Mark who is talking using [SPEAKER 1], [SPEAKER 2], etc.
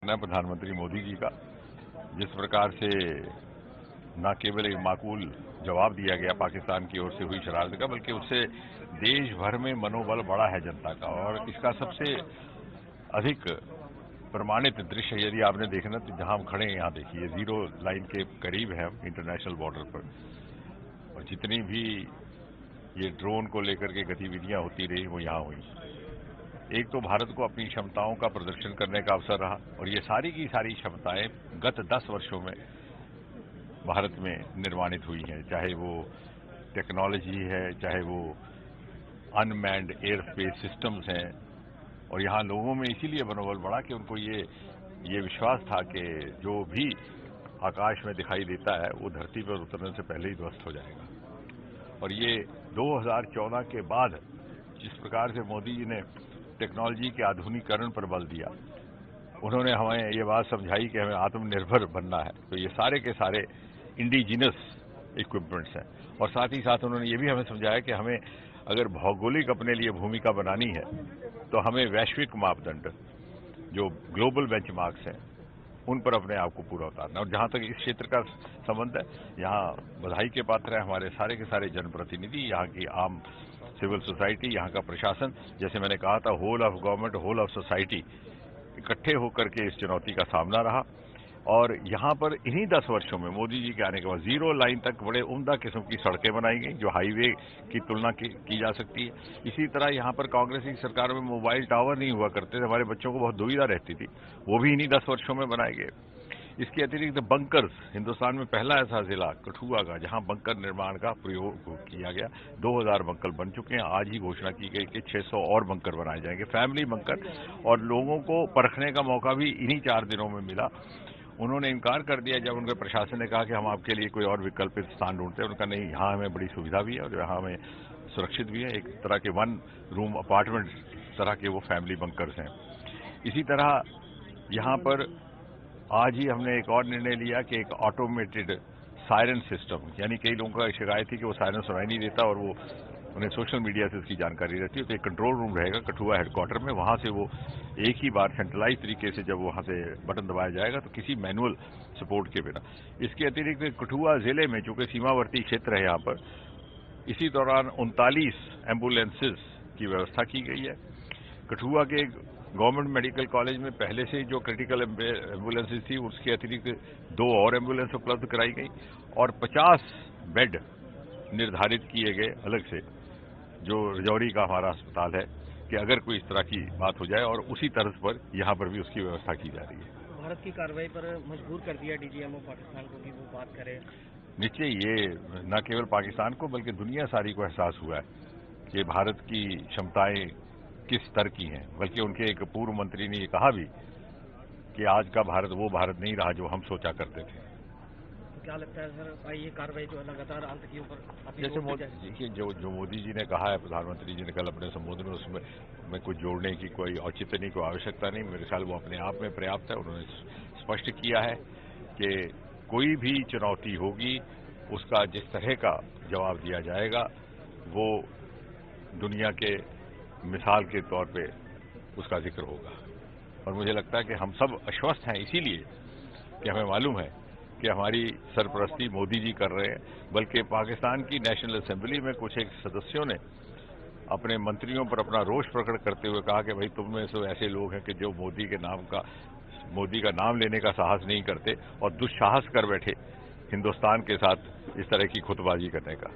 [SPEAKER 1] न प्रधानमंत्री मोदी जी का जिस प्रकार से न केवल एक माकूल जवाब दिया गया पाकिस्तान की ओर से हुई शरारत का, बल्कि उससे देश भर में मनोबल बढ़ा है जनता का। और इसका सबसे अधिक प्रमाणित दृश्य यदि आपने देखना तो जहां हम खड़े हैं, यहाँ देखिए, जीरो लाइन के करीब है हम इंटरनेशनल बॉर्डर पर, और जितनी भी ये ड्रोन को लेकर के गतिविधियां होती रही वो यहाँ हुई। एक तो भारत को अपनी क्षमताओं का प्रदर्शन करने का अवसर रहा, और ये सारी की सारी क्षमताएं गत 10 वर्षों में भारत में निर्माणित हुई हैं, चाहे वो टेक्नोलॉजी है, चाहे वो अनमैन्ड एयर स्पेस सिस्टम्स हैं। और यहाँ लोगों में इसीलिए मनोबल बढ़ा कि उनको ये विश्वास था कि जो भी आकाश में दिखाई देता है वो धरती पर उतरने से पहले ही ध्वस्त हो जाएगा। और ये 2014 के बाद जिस प्रकार से मोदी जी ने टेक्नोलॉजी के आधुनिकीकरण पर बल दिया, उन्होंने हमें ये बात समझाई कि हमें आत्मनिर्भर बनना है, तो ये सारे के सारे इंडिजिनस इक्विपमेंट्स हैं। और साथ ही साथ उन्होंने ये भी हमें समझाया कि हमें अगर भौगोलिक अपने लिए भूमिका बनानी है तो हमें वैश्विक मापदंड जो ग्लोबल बेंचमार्क्स हैं उन पर अपने आप को पूरा उतारना। और जहां तक इस क्षेत्र का संबंध है, यहाँ बधाई के पात्र है हमारे सारे के सारे जनप्रतिनिधि, यहाँ की आम सिविल सोसाइटी, यहाँ का प्रशासन। जैसे मैंने कहा था, whole of government, whole of society इकट्ठे होकर के इस चुनौती का सामना रहा। और यहाँ पर इन्हीं 10 वर्षों में मोदी जी के आने के बाद जीरो लाइन तक बड़े उम्दा किस्म की सड़कें बनाई गई जो हाईवे की तुलना की जा सकती है। इसी तरह यहाँ पर कांग्रेस की सरकार में मोबाइल टावर नहीं हुआ करते थे, हमारे बच्चों को बहुत दुविधा रहती थी, वो भी इन्हीं 10 वर्षों में बनाए गए। इसके अतिरिक्त बंकर्स, हिंदुस्तान में पहला ऐसा जिला कठुआ का जहां बंकर निर्माण का प्रयोग किया गया। 2000 बंकर बन चुके हैं। आज ही घोषणा की गई कि 600 और बंकर बनाए जाएंगे, फैमिली बंकर। और लोगों को परखने का मौका भी इन्हीं 4 दिनों में मिला। उन्होंने इनकार कर दिया जब उनके प्रशासन ने कहा कि हम आपके लिए कोई और विकल्पित स्थान ढूंढते हैं। उनका नहीं, यहाँ हमें बड़ी सुविधा भी है और यहाँ हमें सुरक्षित भी है। एक तरह के 1 रूम अपार्टमेंट तरह के वो फैमिली बंकर्स हैं। इसी तरह यहाँ पर आज ही हमने एक और निर्णय लिया कि एक ऑटोमेटेड सायरन सिस्टम, यानी कई लोगों का शिकायत थी कि वो सायरन सुनाई नहीं देता और वो उन्हें सोशल मीडिया से इसकी जानकारी रहती है, तो एक कंट्रोल रूम रहेगा कठुआ हेडक्वार्टर में। वहां से वो एक ही बार सेंट्रलाइज तरीके से जब वहां से बटन दबाया जाएगा तो किसी मैनुअल सपोर्ट के बिना। इसके अतिरिक्त कठुआ जिले में, चूंकि सीमावर्ती क्षेत्र है यहाँ पर, इसी दौरान 39 एम्बुलेंसेज की व्यवस्था की गई है। कठुआ के गवर्नमेंट मेडिकल कॉलेज में पहले से जो क्रिटिकल एम्बुलेंसेज थी उसके अतिरिक्त 2 और एम्बुलेंस उपलब्ध कराई गई और 50 बेड निर्धारित किए गए अलग से, जो रजौरी का हमारा अस्पताल है, कि अगर कोई इस तरह की बात हो जाए, और उसी तर्ज पर यहाँ पर भी उसकी व्यवस्था की जा रही है।
[SPEAKER 2] भारत की कार्रवाई पर मजबूर कर दिया डीजीएमओ पाकिस्तान को कि वो बात करे।
[SPEAKER 1] निश्चय ये न केवल पाकिस्तान को बल्कि दुनिया सारी को एहसास हुआ है कि भारत की क्षमताएं किस स्तर की हैं। बल्कि उनके एक पूर्व मंत्री ने ये कहा भी कि आज का भारत वो भारत नहीं रहा जो हम सोचा करते थे।
[SPEAKER 2] तो क्या लगता है सर, ये कार्रवाई जो है लगातार आतंकियों पर,
[SPEAKER 1] जैसे जो मोदी जी ने कहा है, प्रधानमंत्री जी ने कल अपने संबोधन में, उसमें कुछ जोड़ने की कोई औचित्य नहीं, कोई आवश्यकता नहीं। मेरे ख्याल वो अपने आप में पर्याप्त है। उन्होंने स्पष्ट किया है कि कोई भी चुनौती होगी उसका जिस तरह का जवाब दिया जाएगा वो दुनिया के मिसाल के तौर पे उसका जिक्र होगा। और मुझे लगता है कि हम सब आश्वस्त हैं, इसीलिए कि हमें मालूम है कि हमारी सरपरस्ती मोदी जी कर रहे हैं। बल्कि पाकिस्तान की नेशनल असेंबली में कुछ एक सदस्यों ने अपने मंत्रियों पर अपना रोष प्रकट करते हुए कहा कि भाई तुम में से ऐसे लोग हैं कि जो मोदी का नाम लेने का साहस नहीं करते और दुस्साहस कर बैठे हिंदुस्तान के साथ इस तरह की खुतबाजी करने का।